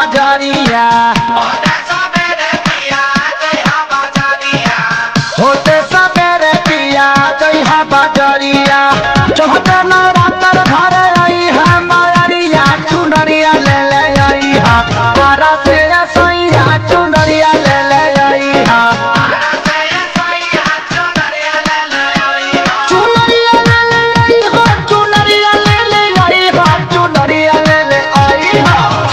बाजारिया होते सवेरे पिया जइहा बाजारिया चौहते नवरात्र घरे आई है मायरिया चुनरिया ले ले आई हा तारा से सैया चुनरिया ले ले आई हा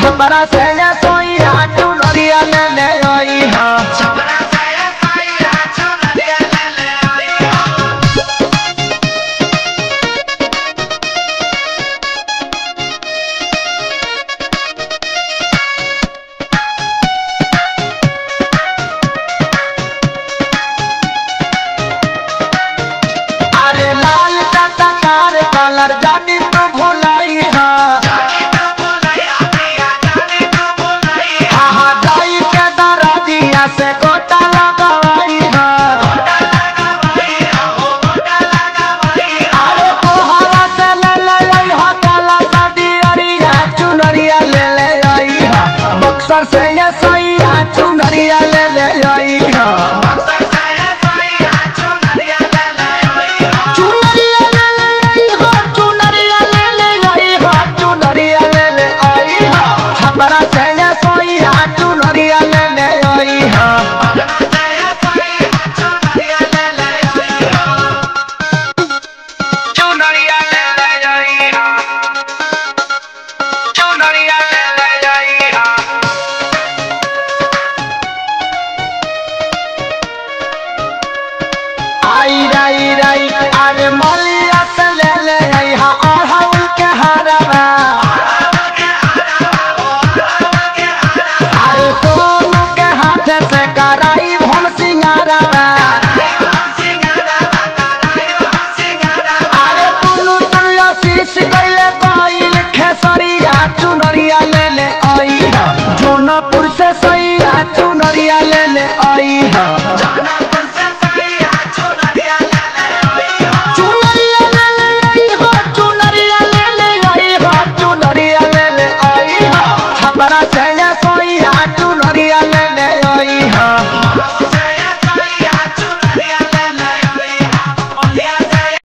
छपरा से सोइया चुनरिया ले ले आई हा अरे लाल टटकार कलर जानी तो भुलाई हा से गोटा लगाई हा अरे कोहरा से ले ले आई हा काला शादी अरिया चुनरिया ले ले आई हा बक्सर से ये सैया चुनरिया ले ले आई हा चुनरिया ले ले आई हा चुनरिया ले ले आई हा छपरा से ये सैया चुनरिया ले ले आई हा अरे मलिया से ले ले आई हा अड़हुल के हारवा अरे सोनू के हाथ से कराई भम सिंगारवा अरे तुलू तुलिया शीश गईले कोइल खेसरिया चुनरिया ले ले आई हा जोनापुर से सैया चुनरिया ले ले आई हा छपरा से